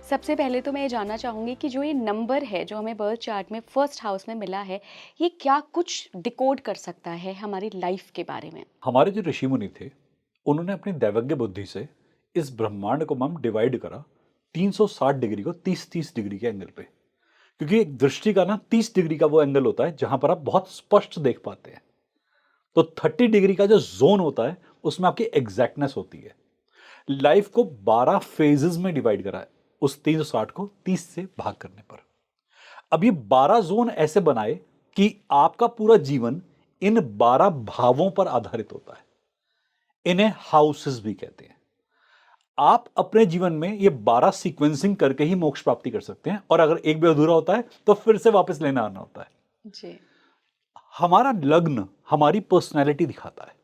सबसे पहले तो मैं ये जानना चाहूँगी कि जो ये नंबर है, जो हमें बर्थ चार्ट में फर्स्ट हाउस में मिला है, ये क्या कुछ डिकोड कर सकता है हमारी लाइफ के बारे में? हमारे जो ऋषि मुनि थे, उन्होंने अपनी दैवज्ञ बुद्धि से इस ब्रह्मांड को मैम डिवाइड करा 360 डिग्री को 30-30 डिग्री के एंगल पे। क्योंकि एक दृष्टि का ना 30 डिग्री का वो एंगल होता है जहां पर आप बहुत स्पष्ट देख पाते हैं। तो 30 डिग्री का जो जोन होता है उसमें आपकी एग्जैक्टनेस होती है। लाइफ को 12 फेजेस में डिवाइड करा है उस 360 को 30 से भाग करने पर। अब ये 12 जोन ऐसे बनाए कि आपका पूरा जीवन इन 12 भावों पर आधारित होता है। इन्हें हाउसेस भी कहते हैं। आप अपने जीवन में ये 12 सीक्वेंसिंग करके ही मोक्ष प्राप्ति कर सकते हैं, और अगर एक भी अधूरा होता है तो फिर से वापस लेना आना होता है। जी। हमारा लग्न हमारी पर्सनैलिटी दिखाता है।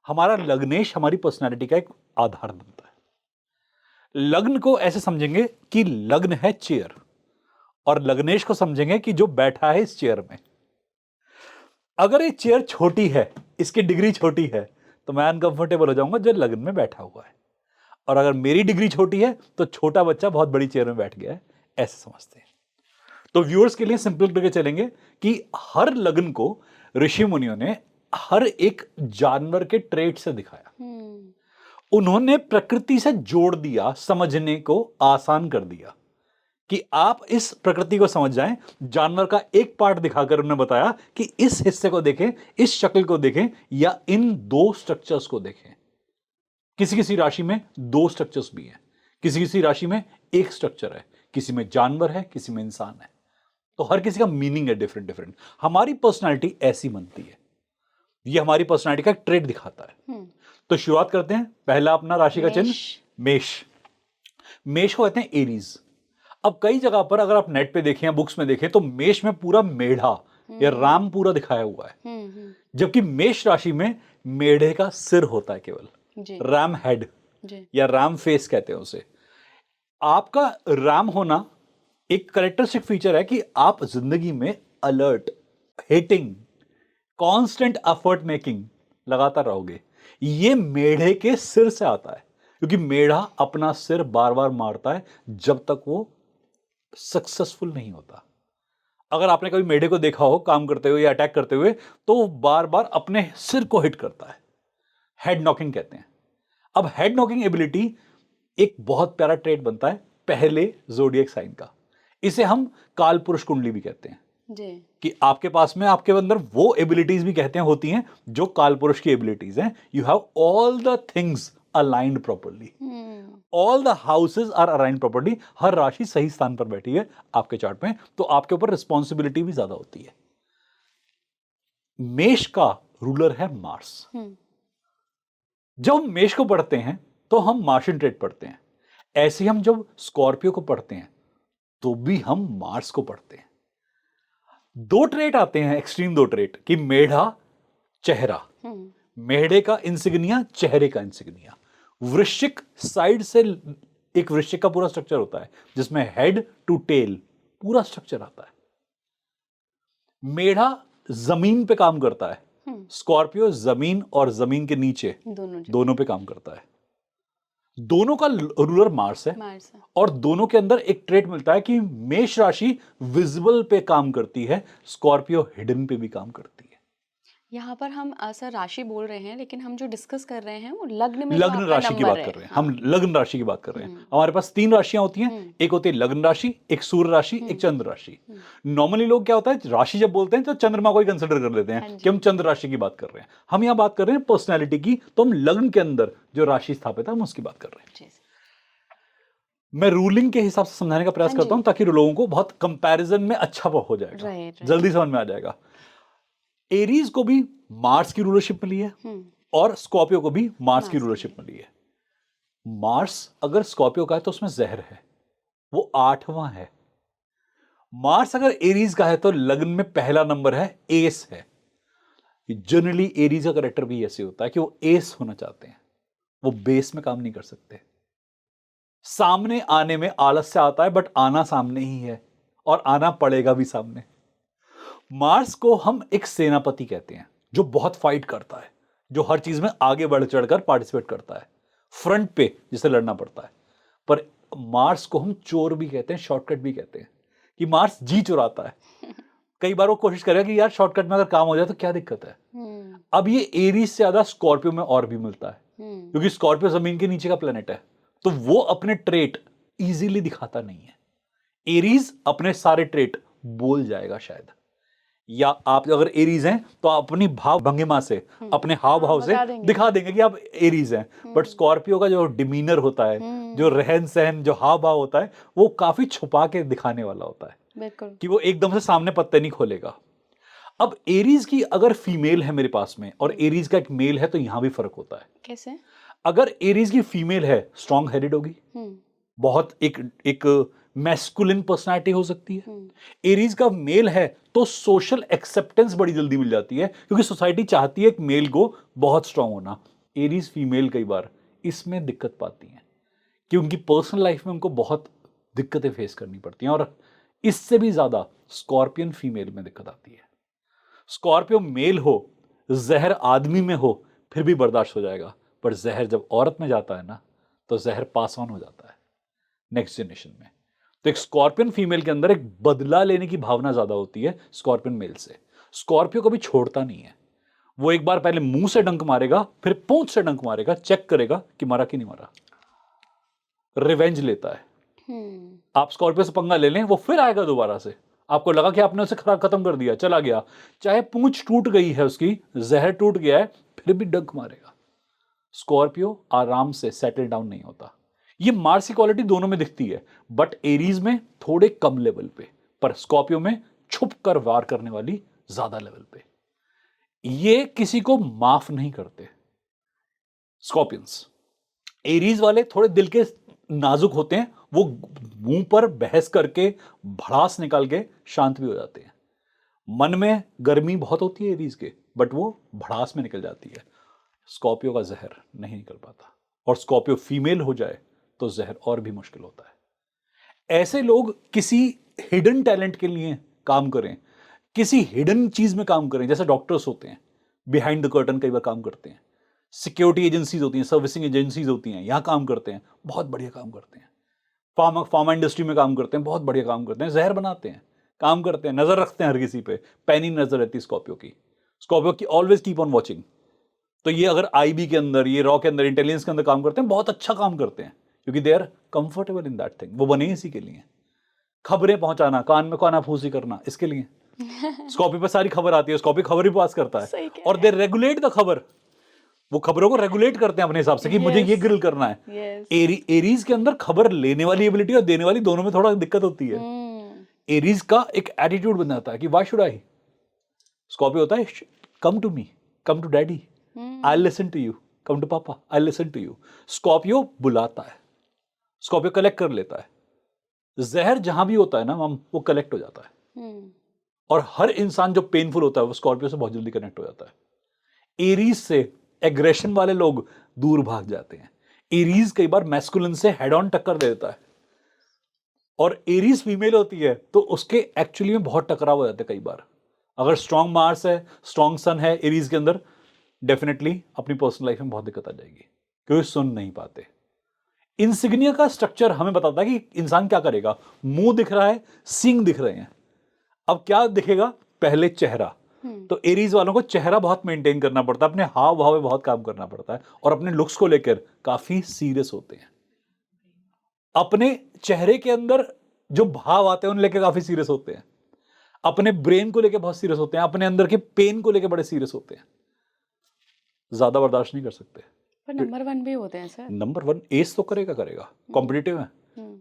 हमारा लग्नेश हमारी पर्सनैलिटी का एक आधार बनता है। लग्न को ऐसे समझेंगे कि लग्न है चेयर, और लग्नेश को समझेंगे कि जो बैठा है इस चेयर में। अगर ये चेयर छोटी है, इसकी डिग्री छोटी है, तो मैं अनकंफर्टेबल हो जाऊंगा जो लग्न में बैठा हुआ है। और अगर मेरी डिग्री छोटी है तो छोटा बच्चा बहुत बड़ी चेयर में बैठ गया है, ऐसे समझते हैं। तो व्यूअर्स के लिए सिंपल करके चलेंगे कि हर लग्न को ऋषि मुनियों ने हर एक जानवर के ट्रेट से दिखाया। हुँ। उन्होंने प्रकृति से जोड़ दिया, समझने को आसान कर दिया कि आप इस प्रकृति को समझ जाएं। जानवर का एक पार्ट दिखाकर उन्होंने बताया कि इस हिस्से को देखें, इस शक्ल को देखें, या इन दो स्ट्रक्चर्स को देखें। किसी किसी राशि में दो स्ट्रक्चर्स भी हैं, किसी किसी राशि में एक स्ट्रक्चर है, किसी में जानवर है, किसी में इंसान है। तो हर किसी का मीनिंग है डिफरेंट डिफरेंट। हमारी पर्सनालिटी ऐसी बनती है। ये हमारी पर्सनालिटी का एक ट्रेड दिखाता है। हुँ। तो शुरुआत करते हैं। पहला अपना राशि का चिन्ह मेष। मेष। मेष को कहते हैं एरीज। अब कई जगह पर अगर आप नेट पे देखें या बुक्स में देखें तो मेष में पूरा मेढ़ा या हुँ। राम पूरा दिखाया हुआ है, हुँ, हुँ। जबकि मेष राशि में मेढ़े का सिर होता है केवल। जी, राम हेड जी। या राम फेस कहते हैं उसे। आपका राम होना एक करेक्टरिस्टिक फीचर है कि आप जिंदगी में alert, hitting, constant effort making लगातार रहोगे। ये मेढ़े के सिर से आता है, क्योंकि मेढ़ा अपना सिर बार बार मारता है जब तक वो सक्सेसफुल नहीं होता। अगर आपने कभी मेढ़े को देखा हो काम करते हुए या अटैक करते हुए, तो वो बार बार अपने सिर को हिट करता है। हेड नॉकिंग कहते हैं। अब हेड नॉकिंग एबिलिटी एक बहुत प्यारा ट्रेट बनता है पहले जोडिएक साइन का। इसे हम काल पुरुष कुंडली भी कहते हैं, जी। कि आपके पास में आपके अंदर वो एबिलिटीज भी कहते हैं होती हैं जो काल पुरुष की एबिलिटीज हैं। You have all the things aligned properly, hmm. All the houses are aligned properly. हर राशि सही स्थान पर बैठी है आपके चार्ट में, तो आपके ऊपर रिस्पॉन्सिबिलिटी भी ज्यादा होती है। मेष का रूलर है मार्स। हुँ। जब हम मेष को पढ़ते हैं तो हम मार्शियन ट्रेट पढ़ते हैं। ऐसे ही हम जब स्कॉर्पियो को पढ़ते हैं तो भी हम मार्स को पढ़ते हैं। दो ट्रेट आते हैं, एक्सट्रीम दो ट्रेट, कि मेढ़ा चेहरा, हुँ। मेढ़े का इंसिग्निया, चेहरे का इंसिग्निया। वृश्चिक साइड से एक वृश्चिक का पूरा स्ट्रक्चर होता है जिसमें हेड टू टेल पूरा स्ट्रक्चर आता है। मेढ़ा जमीन पे काम करता है, हुँ। स्कॉर्पियो जमीन और जमीन के नीचे दोनों जगह दोनों पे काम करता है। दोनों का रूलर मार्स है, मार्स है। और दोनों के अंदर एक ट्रेट मिलता है कि मेष राशि विजिबल पे काम करती है, स्कॉर्पियो हिडन पे भी काम करती है। यहाँ पर हम सर राशि बोल रहे हैं, लेकिन हम जो डिस्कस कर रहे हैं वो लग्न में जो लग्न आपका राशि की नंबर बात है। कर रहे हैं हम, हाँ। लग्न राशि की बात कर रहे हैं। हुँ। हमारे पास तीन राशियां होती हैं। हुँ। एक होती है लग्न राशि, एक सूर्य राशि, हुँ। एक चंद्र राशि। हुँ। नॉर्मली लोग क्या होता है, राशि जब बोलते हैं तो चंद्रमा को ही कंसिडर कर लेते हैं हाँ कि हम जी। चंद्र राशि की बात कर रहे हैं। हम यहां बात कर रहे हैं पर्सनैलिटी की, तो हम लग्न के अंदर जो राशि स्थापित है हम उसकी बात कर रहे हैं। जी। मैं रूलिंग के हिसाब से समझाने का प्रयास हाँ करता जी। हूं ताकि लोगों को बहुत कंपैरिजन में अच्छा हो जाएगा, राइट, राइट। जल्दी समझ में आ जाएगा। एरीज को भी मार्स की रूलरशिप मिली है, हुँ। और स्कॉर्पियो को भी मार्स की मार्स के रूलरशिप लिए। मिली है। मार्स अगर स्कॉर्पियो का है तो उसमें जहर है, वो 8वां है। मार्स अगर एरीज का है तो लग्न में पहला नंबर है, एस है। जनरली एरीज का कैरेक्टर भी ऐसे होता है कि वो एस होना चाहते हैं, वो बेस में काम नहीं कर सकते। सामने आने में आलस्य आता है, बट आना सामने ही है, और आना पड़ेगा भी सामने। मार्स को हम एक सेनापति कहते हैं जो बहुत फाइट करता है, जो हर चीज में आगे बढ़ चढ़कर पार्टिसिपेट करता है, फ्रंट पे जिसे लड़ना पड़ता है। पर मार्स को हम चोर भी कहते हैं, शॉर्टकट भी कहते हैं, कि मार्स जी चुराता है। कई बार वो कोशिश करेगा कि यार शॉर्टकट में अगर काम हो जाए तो क्या दिक्कत है। अब ये एरीज से ज्यादा स्कॉर्पियो में और भी मिलता है, क्योंकि स्कॉर्पियो जमीन के नीचे का प्लेनेट है, तो वो अपने ट्रेट इजीली दिखाता नहीं है। एरीज अपने सारे ट्रेट बोल जाएगा शायद, या आप अगर एरीज हैं तो आप अपनी भाव भंगिमा से, अपने हाव भाव से बता देंगे। दिखा देंगे कि आप एरीज हैं। बट स्कॉर्पियो का जो डिमीनर होता है, जो रहन सहन, जो हाव भाव होता है, वो काफी छुपा के दिखाने वाला होता है, बिल्कुल। कि वो एकदम से सामने पत्ते नहीं खोलेगा। अब एरीज की अगर फीमेल है मेरे पास में और एरीज का एक मेल है, तो यहां भी फर्क होता है। कैसे? अगर एरीज की फीमेल है, स्ट्रॉन्ग हेडेड होगी, बहुत एक मैस्कुलिन पर्सनालिटी हो सकती है। एरीज का मेल है तो सोशल एक्सेप्टेंस बड़ी जल्दी मिल जाती है, क्योंकि सोसाइटी चाहती है एक मेल को बहुत स्ट्रांग होना। एरीज फीमेल कई बार इसमें दिक्कत पाती हैं, कि उनकी पर्सनल लाइफ में उनको बहुत दिक्कतें फेस करनी पड़ती हैं, और इससे भी ज्यादा स्कॉर्पियन फीमेल में दिक्कत आती है। स्कॉर्पियो मेल हो, जहर आदमी में हो, फिर भी बर्दाश्त हो जाएगा, पर जहर जब औरत में जाता है ना, तो जहर पास ऑन हो जाता है नेक्स्ट जनरेशन में। तो एक स्कॉर्पियन फीमेल के अंदर एक बदला लेने की भावना ज्यादा होती है स्कॉर्पियन मेल से। स्कॉर्पियो कभी छोड़ता नहीं है, वो एक बार पहले मुंह से डंक मारेगा, फिर पूंछ से डंक मारेगा, चेक करेगा कि मारा कि नहीं मारा। रिवेंज लेता है। आप स्कॉर्पियो से पंगा ले लें, वो फिर आएगा दोबारा से। आपको लगा कि आपने उसे खत्म कर दिया, चला गया, चाहे पूंछ टूट गई है उसकी, जहर टूट गया है, फिर भी डंक मारेगा। स्कॉर्पियो आराम से सेटल डाउन नहीं होता। ये मार्स की क्वालिटी दोनों में दिखती है, बट एरीज में थोड़े कम लेवल पे, पर स्कॉर्पियो में छुप कर वार करने वाली ज्यादा लेवल पे। ये किसी को माफ नहीं करते स्कॉर्पियंस। एरीज वाले थोड़े दिल के नाजुक होते हैं, वो मुंह पर बहस करके भड़ास निकाल के शांत भी हो जाते हैं। मन में गर्मी बहुत होती है एरीज के, बट वो भड़ास में निकल जाती है। स्कॉर्पियो का जहर नहीं निकल पाता, और स्कॉर्पियो फीमेल हो जाए तो जहर और भी मुश्किल होता है। ऐसे लोग किसी हिडन टैलेंट के लिए काम करें, किसी हिडन चीज में काम करें, जैसे डॉक्टर्स होते हैं बिहाइंड द कर्टन कई बार काम करते हैं, सिक्योरिटी एजेंसीज होती हैं, सर्विसिंग एजेंसीज होती हैं, यहां काम करते हैं, बहुत बढ़िया काम करते हैं। फार्मा इंडस्ट्री में काम करते हैं, बहुत बढ़िया काम करते हैं, जहर बनाते हैं, काम करते हैं, नजर रखते हैं हर किसी पे, पैनी नजर रहती है स्कॉर्पियो की ऑलवेज कीप ऑन वॉचिंग। तो ये अगर आईबी के अंदर, ये रॉ के अंदर, इंटेलिजेंस के अंदर काम करते हैं, बहुत अच्छा काम करते हैं, क्योंकि they are comfortable in that thing. वो बने इसी के लिए, खबरें पहुंचाना, कान में कानाफूसी करना, इसके लिए स्कॉर्पियो पे सारी खबर आती है, स्कॉर्पियो खबर भी पास करता है, और दे रेगुलेट द खबर। वो खबरों को रेगुलेट करते हैं अपने हिसाब से कि मुझे ये ग्रिल करना है। एरीज के अंदर खबर लेने वाली एबिलिटी और देने वाली दोनों में थोड़ा दिक्कत होती है। एरीज का एक एटीट्यूड बन जाता है कि व्हाई शुड आई। स्कॉर्पियो होता है come to me, come to daddy, I listen to you, come to papa, I listen to you. Scorpio बुलाता है, स्कॉर्पियो कलेक्ट कर लेता है। जहर जहां भी होता है ना वो कलेक्ट हो जाता है, और हर इंसान जो पेनफुल होता है वो स्कॉर्पियो से बहुत जल्दी कनेक्ट हो जाता है। एरीज से एग्रेशन वाले लोग दूर भाग जाते हैं। एरीज कई बार मैस्कुलिन से हेड ऑन टक्कर दे देता है, और एरीज फीमेल होती है तो उसके एक्चुअली में बहुत टकराव हो जाते हैं कई बार। अगर स्ट्रॉन्ग मार्स है, स्ट्रॉन्ग सन है एरीज के अंदर, डेफिनेटली अपनी पर्सनल लाइफ में बहुत दिक्कत आ जाएगी, क्योंकि सुन नहीं पाते। इंसिग्निया का स्ट्रक्चर हमें बताता है कि इंसान क्या करेगा। मुंह दिख रहा है, सींग दिख रहे हैं, अब क्या दिखेगा, पहले चेहरा। तो एरीज वालों को चेहरा बहुत मेंटेन करना पड़ता है, अपने हाव भाव में बहुत काम करना पड़ता है, और अपने लुक्स को लेकर काफी सीरियस होते हैं। अपने चेहरे के अंदर जो भाव आते हैं उन लेकर काफी सीरियस होते हैं, अपने ब्रेन को लेकर बहुत सीरियस होते हैं, अपने अंदर के पेन को लेकर बड़े सीरियस होते हैं, ज्यादा बर्दाश्त नहीं कर सकते। पर नंबर 1 भी होते हैं सर। नंबर 1 एज तो करेगा, कॉम्पिटिटिव है,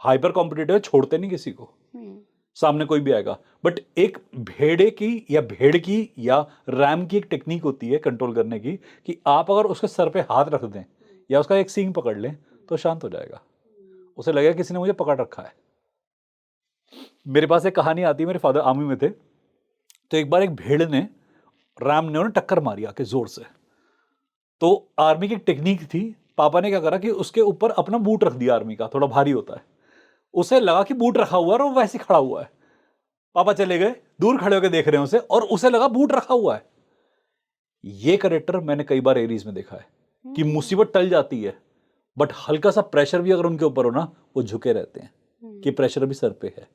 हाइपर कॉम्पिटिटिव है, छोड़ते नहीं किसी को, सामने कोई भी आएगा। बट एक भेड़े की या भेड़ की या रैम की एक टेक्निक होती है कंट्रोल करने की, कि आप अगर उसके सर पे हाथ रख दें या उसका एक सींग पकड़ लें तो शांत हो जाएगा, उसे लगेगा किसी ने मुझे पकड़ रखा है। मेरे पास एक कहानी आती है, मेरे फादर आर्मी में थे, तो एक बार एक भेड़ ने रैम ने उन्हें टक्कर मारी आके जोर से। तो आर्मी की एक टेक्निक थी, पापा ने क्या करा कि उसके ऊपर अपना बूट रख दिया, आर्मी का थोड़ा भारी होता है, उसे लगा कि बूट रखा हुआ है और वो वैसे खड़ा हुआ है। पापा चले गए, दूर खड़े होकर देख रहे हैं उसे, और उसे लगा बूट रखा हुआ है। ये कैरेक्टर मैंने कई बार एरीज में देखा है कि मुसीबत टल जाती है, बट हल्का सा प्रेशर भी अगर उनके ऊपर हो ना, वो झुके रहते हैं कि प्रेशर अभी सर पे है।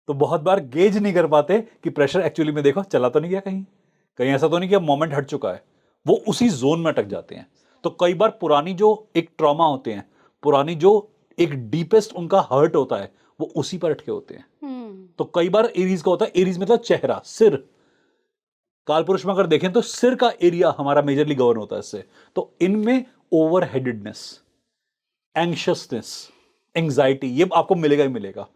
तो बहुत बार गेज नहीं कर पाते कि प्रेशर एक्चुअली में देखो चला तो नहीं गया, कहीं कहीं ऐसा तो नहीं कि अब मोमेंट हट चुका है, वो उसी जोन में अटक जाते हैं। तो कई बार पुरानी जो एक ट्रॉमा होते हैं, पुरानी जो एक डीपेस्ट उनका हर्ट होता है, वो उसी पर अटके होते हैं। तो कई बार एरीज का होता है, एरीज मतलब चेहरा, सिर। कालपुरुष में अगर देखें तो सिर का एरिया हमारा मेजरली गवर्न होता है इससे। तो इनमें ओवर हेडेडनेस, एंग्शियसनेस, एंग्जाइटी, ये आपको मिलेगा ही मिलेगा।